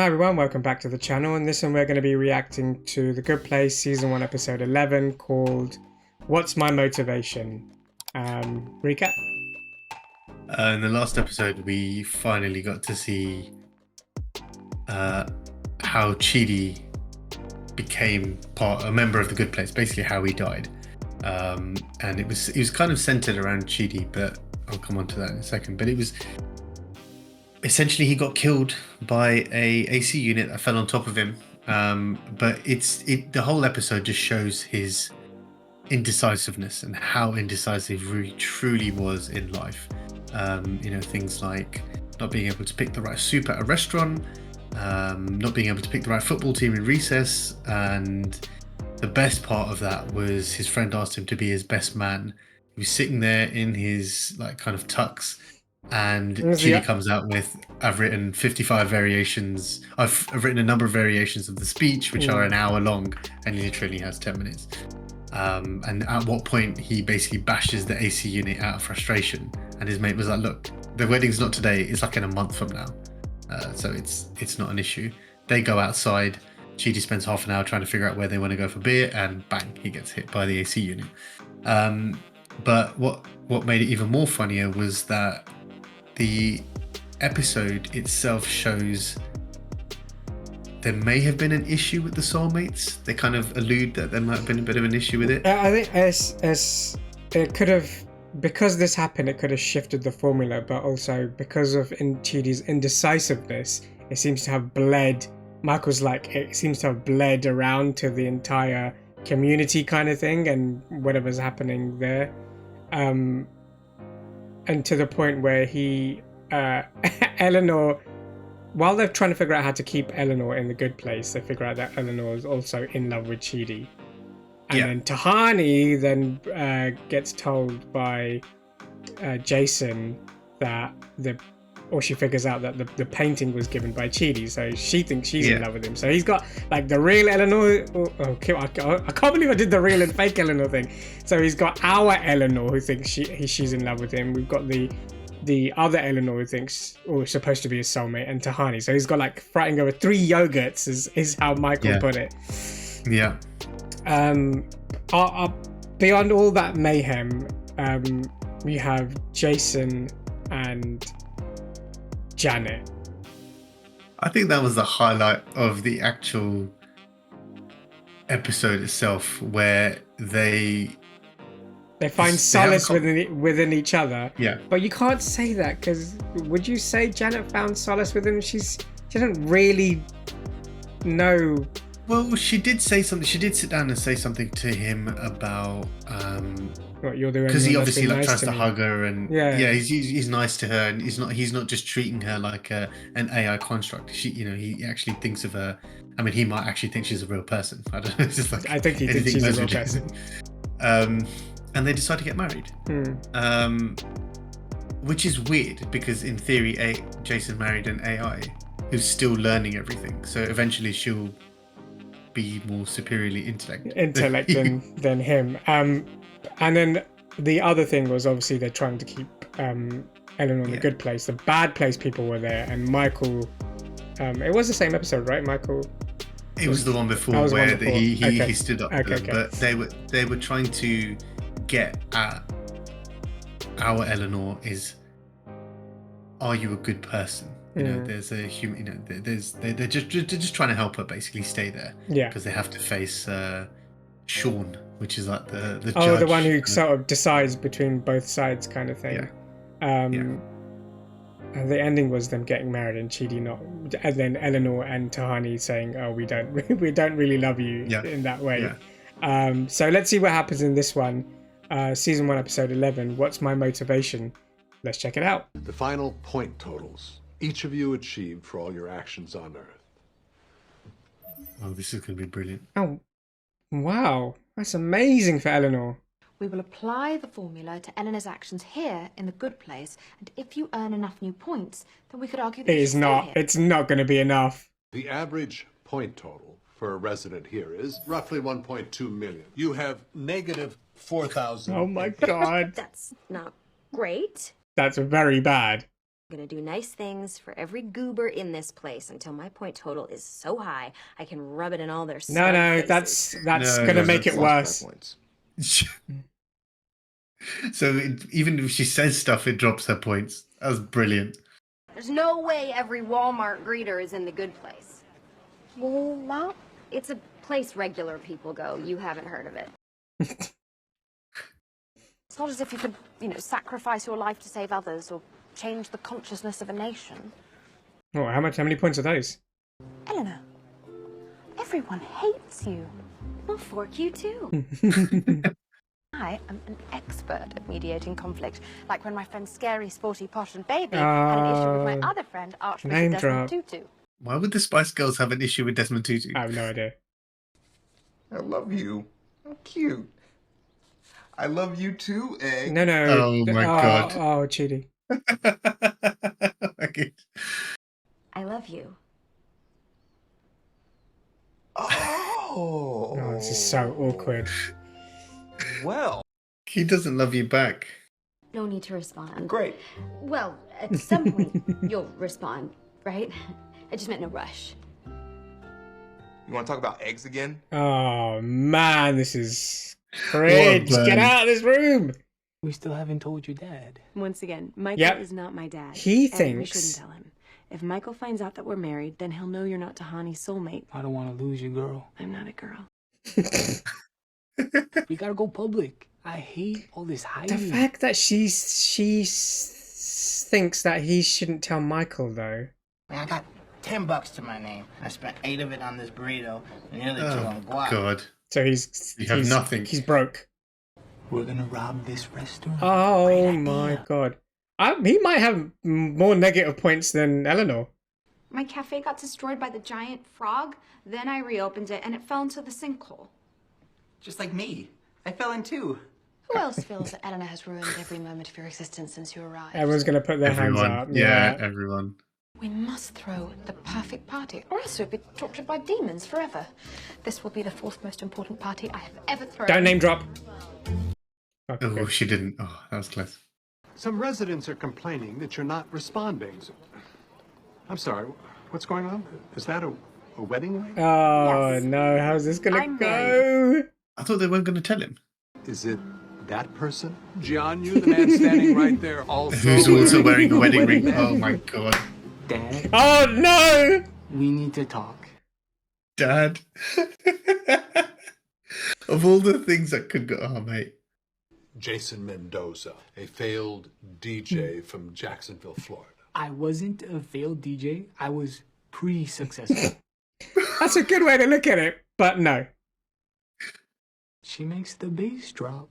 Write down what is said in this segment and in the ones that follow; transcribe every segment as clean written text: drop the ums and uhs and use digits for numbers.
Hi everyone, welcome back to the channel. In this one we're going to be reacting to The Good Place Season 1 Episode 11 called What's My Motivation? Recap? In the last episode we finally got to see how Chidi became a member of The Good Place, basically how he died. And it was kind of centered around Chidi, but I'll come on to that in a second. But it was essentially he got killed by a AC unit that fell on top of him. But the whole episode just shows his indecisiveness and how indecisive he truly was in life. Things like not being able to pick the right soup at a restaurant, not being able to pick the right football team in recess, and the best part of that was his friend asked him to be his best man. He was sitting there in his kind of tux, and Chidi comes out with, I've written 55 variations. I've written a number of variations of the speech, which are an hour long, and he literally has 10 minutes. And at what point he basically bashes the AC unit out of frustration, and his mate was like, look, the wedding's not today, it's like in a month from now, so it's not an issue. They go outside. Chidi spends half an hour trying to figure out where they want to go for beer, and bang, he gets hit by the AC unit. But what made it even more funnier was that the episode itself shows there may have been an issue with the soulmates. They kind of allude that there might have been a bit of an issue with it. I think as it could have, because this happened, it could have shifted the formula, but also because of Chidi's indecisiveness, it seems to have bled. Michael's like, it seems to have bled around to the entire community kind of thing and whatever's happening there. And to the point where Eleanor, while they're trying to figure out how to keep Eleanor in the good place, they figure out that Eleanor is also in love with Chidi. And then Tahani then gets told by Jason that she figures out that the painting was given by Chidi, so she thinks she's in love with him. So he's got like the real Eleanor. I can't believe I did the real and fake Eleanor thing. So he's got our Eleanor who thinks she's in love with him. We've got the other Eleanor who thinks is supposed to be his soulmate, and Tahani. So he's got like fighting over 3 yogurts is how Michael put it. Yeah. Beyond all that mayhem, we have Jason and Janet. I think that was the highlight of the actual episode itself, where they find solace within each other. Yeah. But you can't say that, because would you say Janet found solace within him? She doesn't really know. Well, she did say something. She did sit down and say something to him about what you're doing, because he obviously like tries to me. hug her, and he's nice to her, and he's not just treating her like an AI construct. He actually thinks of her. I mean, he might actually think she's a real person. I don't know. It's just like, I think he thinks she's a real person. And they decide to get married, which is weird because in theory, Jason married an AI who's still learning everything. So eventually, she'll be more superiorly intellect than him. And then the other thing was obviously they're trying to keep Eleanor in the good place. The bad place people were there, and Michael. It was the same episode, right, Michael? It was the one before where he stood up. But they were trying to get at our Eleanor is, are you a good person? There's a human. They're just trying to help her basically stay there. Yeah. Because they have to face Sean, which is like the judge. The one who sort of decides between both sides, kind of thing. And the ending was them getting married and Chidi not, and then Eleanor and Tahani saying, "Oh, we don't really love you in that way." Yeah. So let's see what happens in this one, season 1, episode 11. What's my motivation? Let's check it out. The final point totals each of you achieved for all your actions on Earth. Oh, this is going to be brilliant. Oh, wow. That's amazing for Eleanor. We will apply the formula to Eleanor's actions here in the good place, and if you earn enough new points, then we could argue that it's not going to be enough. The average point total for a resident here is roughly 1.2 million. You have negative 4,000. Oh my God. That's not great. That's very bad. I'm gonna do nice things for every goober in this place until my point total is so high I can rub it in all their No, smug no, faces. that's No, gonna no, make it that's worse. So even if she says stuff, it drops her points. That was brilliant. There's no way every Walmart greeter is in the good place. Walmart? It's a place regular people go. You haven't heard of it. It's not as if you could, sacrifice your life to save others or change the consciousness of a nation. Oh, how many points are those? Eleanor, everyone hates you. We'll fork you too. I am an expert at mediating conflict, like when my friend Scary, Sporty, Posh and Baby had an issue with my other friend, Archbishop name Desmond drop. Tutu. Why would the Spice Girls have an issue with Desmond Tutu? I have no idea. I love you. How cute. I love you too, Egg. No. Oh my God. Oh, Chidi. Okay. I love you. Oh. Oh, this is so awkward. Well, He doesn't love you back. No need to respond. great. Well, at some point, you'll respond, right? I just meant no rush. You want to talk about eggs again? Oh man, this is cringe. What a Get burn. out of this room. We still haven't told your dad. Once again, Michael Yep. is not my dad. He and we thinks- shouldn't tell him. If Michael finds out that we're married, then he'll know you're not Tahani's soulmate. I don't want to lose you, girl. I'm not a girl. We gotta go public. I hate all this The hiding. fact that she thinks that he shouldn't tell Michael though. I got $10 to my name. I spent 8 of it on this burrito and the other 2 on guac. God. So he's You have nothing. He's broke. We're gonna rob this restaurant. Oh Great my idea. God. He might have more negative points than Eleanor. My cafe got destroyed by the giant frog, then I reopened it and it fell into the sinkhole. Just like me. I fell in too. Who else feels that Eleanor has ruined every moment of your existence since you arrived? Everyone's gonna put their hands Everyone. up. Yeah, everyone. We must throw the perfect party, or else we'll be tortured by demons forever. This will be the 4th most important party I have ever thrown. Don't name drop. Okay, Oh, good. she didn't. Oh, that was close. Some residents are complaining that you're not responding. I'm sorry, what's going on? Is that a wedding ring? Oh Yes. no, how's this gonna I'm go? I thought they weren't going to tell him. Is it that person? Jian Yu, the man standing right there, also Who's also wearing a wedding ring? Oh my God. Dad, Oh no! we need to talk. Dad. Of all the things that could go. Oh, mate. Jason Mendoza, a failed DJ from Jacksonville, Florida. I wasn't a failed DJ. I was pre-successful. That's a good way to look at it, but no. She makes the bass drop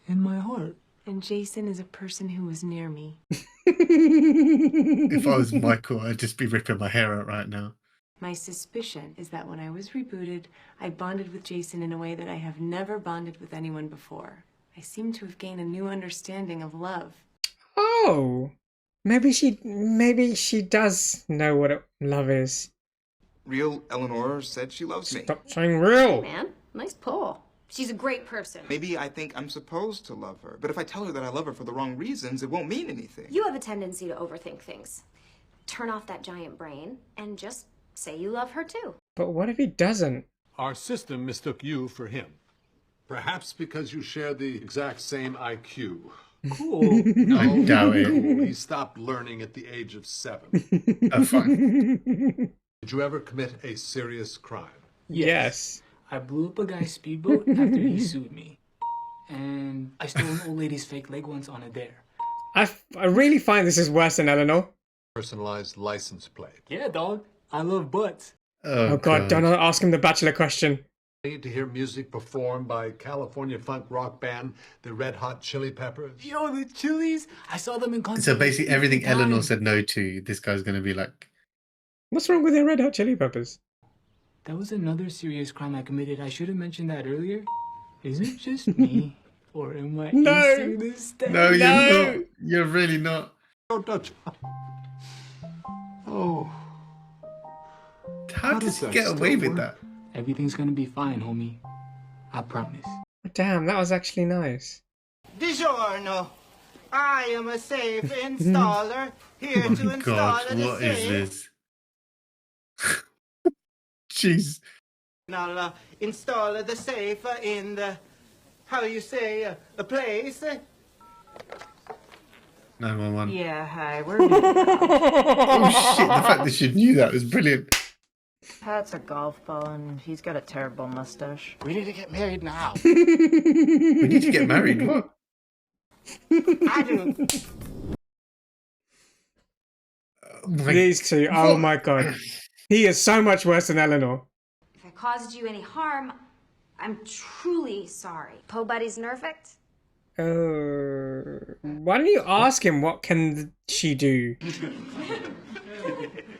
in my heart. And Jason is a person who was near me. If I was Michael, I'd just be ripping my hair out right now. My suspicion is that when I was rebooted, I bonded with Jason in a way that I have never bonded with anyone before. I seem to have gained a new understanding of love. Oh, maybe she does know what love is. Real Eleanor said she loves me. Stop saying real. Man, nice pull. She's a great person. Maybe I think I'm supposed to love her, but if I tell her that I love her for the wrong reasons, it won't mean anything. You have a tendency to overthink things. Turn off that giant brain and just say you love her too. But what if he doesn't? Our system mistook you for him. Perhaps because you share the exact same IQ. Cool. I doubt it. He stopped learning at the age of 7. Oh, fine. Did you ever commit a serious crime? Yes. I blew up a guy's speedboat after he sued me. And I stole an old lady's fake leg once on a dare. I really find this is worse than Eleanor. Personalized license plate. Yeah, dog. I love butts. Oh God, don't ask him the Bachelor question. Need to hear music performed by California funk rock band, the Red Hot Chili Peppers. Yo, the Chili's. I saw them in concert. So basically, everything every time. Eleanor said no to, this guy's going to be like, What's wrong with the Red Hot Chili Peppers? That was another serious crime I committed. I should have mentioned that earlier. Is it just me? Or am I No. acing this step? no, you're No. not. You're really not. Don't touch. Oh, How How does does he that get away still with work? that? Everything's gonna be fine, homie. I promise. Damn, that was actually nice. DiGiorno. I am a safe installer here Oh to my install god, the what safe. is this? Jeez. I'll install the safe in the, how you say, the place. 911. Yeah, hi, we're Oh shit, the fact that she knew that was brilliant. Pat's a golf ball and he's got a terrible mustache. We need to get married now. We need to get married, what? I do. These two, oh my god. He is so much worse than Eleanor. If I caused you any harm, I'm truly sorry. Po Buddy's nerfect? Why don't you ask him what can she do?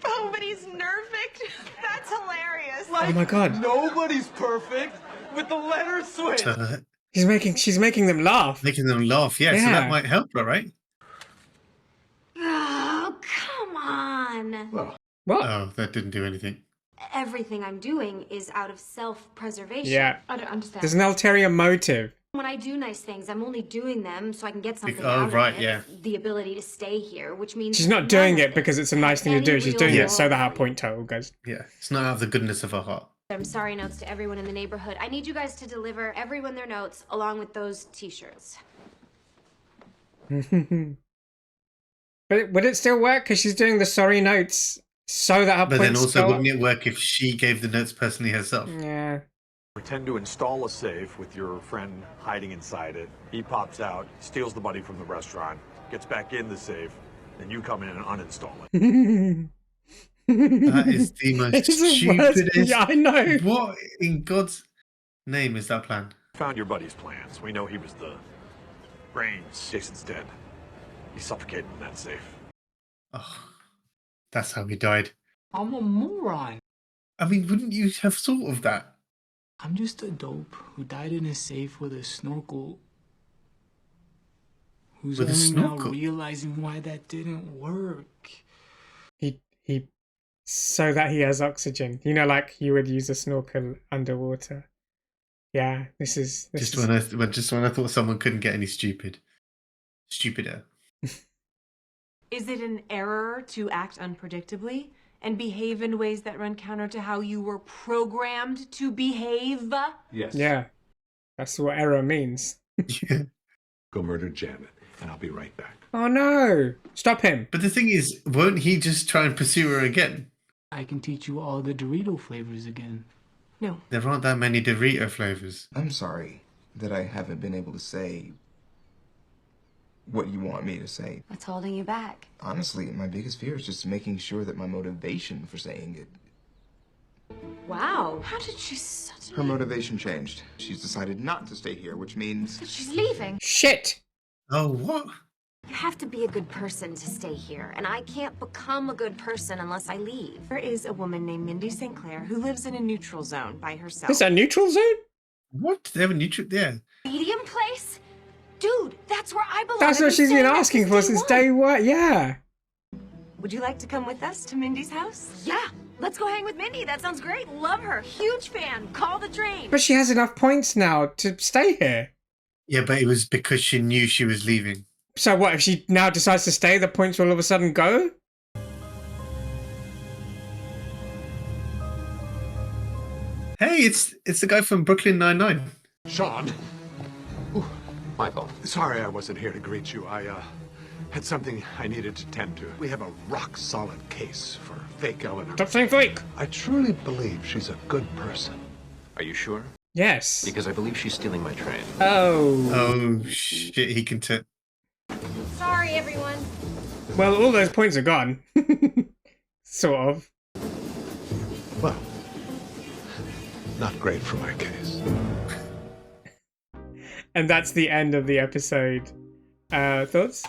Oh, but he's nerfect. That's hilarious. Oh my god. Nobody's perfect with the letter switch. She's making them laugh. Making them laugh, yeah, so Yeah. that might help her, right? Oh, come on. What? Oh, that didn't do anything. Everything I'm doing is out of self-preservation. Yeah. I don't understand. There's an ulterior motive. When I do nice things, I'm only doing them so I can get something Oh, out right, of it. yeah. The ability to stay here, which means She's not doing it because it's a nice thing to do. She's doing it so that her point. point total goes. Yeah, it's not out of the goodness of her heart. I'm sorry notes to everyone in the neighborhood. I need you guys to deliver everyone their notes along with those t-shirts. But would it still work? Because she's doing the sorry notes so that her But then points also, go up? wouldn't it work if she gave the notes personally herself? Yeah. Pretend to install a safe with your friend hiding inside it. He pops out, steals the money from the restaurant, gets back in the safe, then you come in and uninstall it. That is the most It's the worst. stupidest. Yeah, I know. What in God's name is that plan? Found your buddy's plans. We know he was the brains. Jason's dead. He's suffocated in that safe. Oh, that's how he died. I'm a moron. I mean, wouldn't you have thought of that? I'm just a dope who died in a safe with a snorkel. Who's With a only now snorkel? realizing why that didn't work. He so that he has oxygen. You know, like you would use a snorkel underwater. Yeah, this is Just when I thought someone couldn't get any stupider. Is it an error to act unpredictably and behave in ways that run counter to how you were programmed to behave? Yes. Yeah. That's what error means. Yeah. Go murder Janet, and I'll be right back. Oh no. Stop him. But the thing is, won't he just try and pursue her again? I can teach you all the Dorito flavors again. No. There aren't that many Dorito flavors. I'm sorry that I haven't been able to say what you want me to say. What's holding you back? Honestly, my biggest fear is just making sure that my motivation for saying it. Wow, how did she suddenly... Her motivation changed. She's decided not to stay here, which means... She's leaving. Shit. Oh, what? You have to be a good person to stay here, and I can't become a good person unless I leave. There is a woman named Mindy St. Clair who lives in a neutral zone by herself. Is that a neutral zone? What? They have a neutral... Yeah. Medium place? Dude, that's where I belong. That's I've what she's been saying that asking since for since day one. Yeah. Would you like to come with us to Mindy's house? Yeah, let's go hang with Mindy. That sounds great. Love her. Huge fan. Call the train. But she has enough points now to stay here. Yeah, but it was because she knew she was leaving. So what, if she now decides to stay, the points will all of a sudden go? Hey, it's the guy from Brooklyn Nine-Nine. Sean. Ooh, Michael. Sorry I wasn't here to greet you. I had something I needed to tend to. We have a rock-solid case for fake Eleanor. Stop saying fake. I truly believe she's a good person. Are you sure? Yes. Because I believe she's stealing my train. Oh. Oh, shit, he can tell. Sorry, everyone. Well, all those points are gone. Sort of. Well, not great for my case. And that's the end of the episode. Thoughts?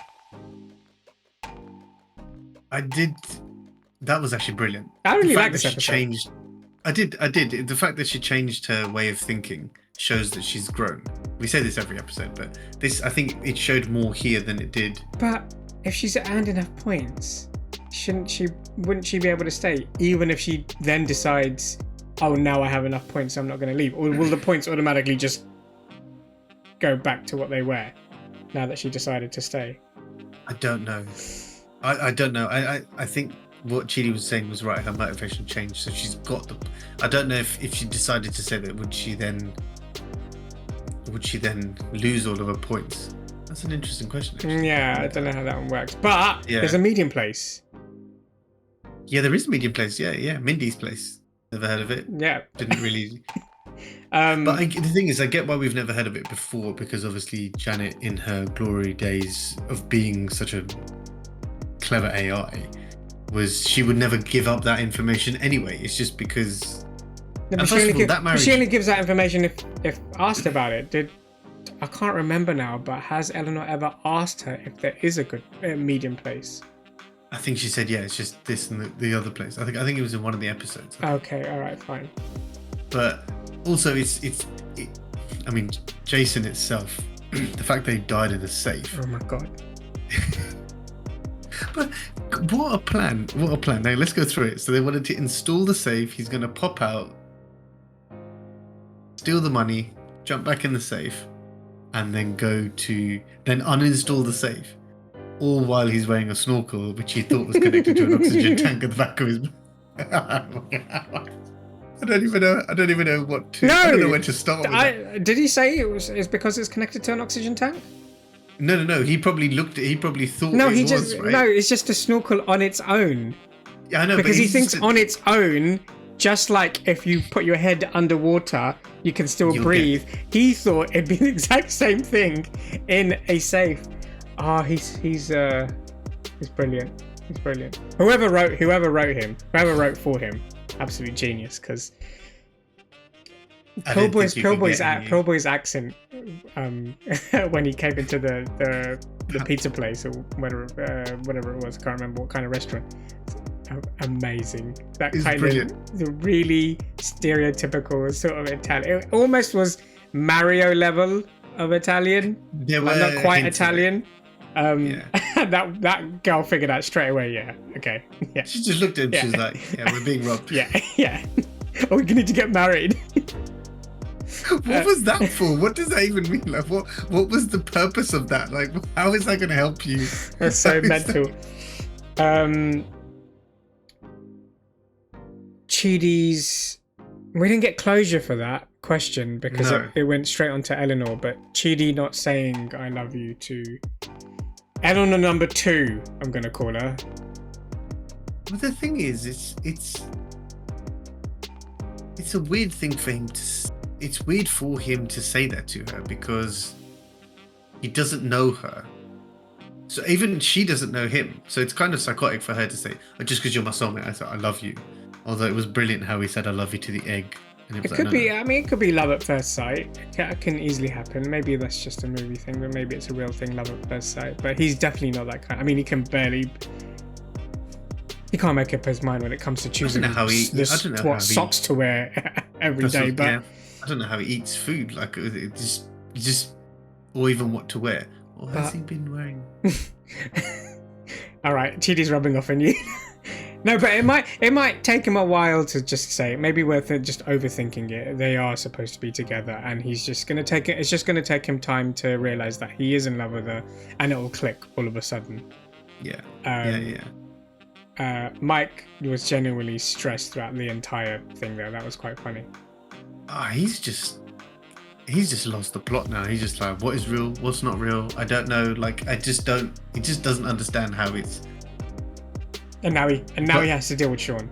I did. That was actually brilliant. I really The fact like this that she episode. changed. I did. The fact that she changed her way of thinking shows that she's grown. We say this every episode, but this, I think it showed more here than it did. But if she's earned enough points, wouldn't she be able to stay? Even if she then decides, oh, now I have enough points, I'm not going to leave. Or will the points automatically just go back to what they were now that she decided to stay? I don't know. I don't know. I think what Chidi was saying was right. Her motivation changed, so she's got the. I don't know if she decided to say that, would she then lose all of her points? That's an interesting question. Actually. Yeah, I don't know how that one works, but there's a medium place. Yeah, there is a medium place. Yeah, Mindy's place. Never heard of it. Yeah, didn't really. But the thing is, I get why we've never heard of it before, because obviously Janet, in her glory days of being such a clever AI, she would never give up that information anyway. It's just because. No, she only gives that information if asked about it. I can't remember now, but has Eleanor ever asked her if there is a good medium place? I think she said, yeah, it's just this and the other place. I think it was in one of the episodes. Okay, all right, fine. But also, I mean, Jason itself, the fact that he died in a safe. Oh my god. But what a plan! What a plan! Now let's go through it. So they wanted to install the safe. He's going to pop out, steal the money, jump back in the safe, and then then uninstall the safe. All while he's wearing a snorkel, which he thought was connected to an oxygen tank at the back of his. I don't even know what to. I don't know where to start. Did he say it's because it's connected to an oxygen tank? No. He probably thought. No, right? No. It's just a snorkel on its own. Yeah, I know. Because he thinks on its own, just like if you put your head underwater, you can still breathe. He thought it'd be the exact same thing in a safe. He's brilliant. He's brilliant. Whoever wrote for him, absolute genius. Because Pillboy's accent when he came into the pizza place or whatever it was, I can't remember what kind of restaurant. Amazing. That it's kind brilliant. of the really stereotypical sort of Italian. It almost was Mario level of Italian, but not quite Italian. That girl figured out straight away. Yeah. Okay. Yeah. She just looked at him. She was like, "Yeah, we're being robbed." Yeah. Are we going to get married? What was that for? What does that even mean? Like, what was the purpose of that? Like, how is that going to help you? That's so mental. Chidi's. We didn't get closure for that question because it went straight on to Eleanor, but Chidi not saying "I love you" to Eleanor number 2, I'm gonna call her. But the thing is, it's a weird thing for him to. It's weird for him to say that to her because he doesn't know her. So even she doesn't know him. So it's kind of psychotic for her to say, "Just because you're my soulmate, I said I love you." Although it was brilliant how he said "I love you" to the egg. And it could be. I mean, it could be love at first sight. It can easily happen. Maybe that's just a movie thing, but maybe it's a real thing, love at first sight. But he's definitely not that kind. I mean, he can't make up his mind when it comes to choosing what socks to wear every day. But yeah. I don't know how he eats food. Like just, or even what to wear. What has he been wearing? All right, Chidi's rubbing off on you. No, but it might take him a while to just say it. Maybe worth it just overthinking it. They are supposed to be together, and he's just gonna take it. It's just gonna take him time to realize that he is in love with her, and it will click all of a sudden. Yeah. Mike was genuinely stressed throughout the entire thing there. That was quite funny. He's just lost the plot now. He's just like, what is real? What's not real? I don't know. Like, he just doesn't understand how it's. And now he has to deal with Sean.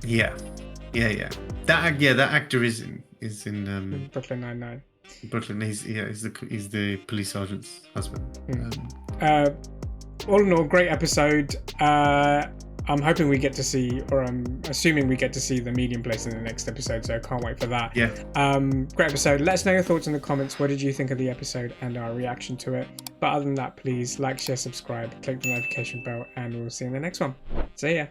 Yeah. That actor is in Brooklyn Nine-Nine. Brooklyn. He's the police sergeant's husband. All in all, great episode. I'm hoping we get to see, or I'm assuming we get to see the medium place in the next episode, so I can't wait for that. Yeah. Great episode. Let us know your thoughts in the comments. What did you think of the episode and our reaction to it? But other than that, please like, share, subscribe, click the notification bell, and we'll see you in the next one. See ya.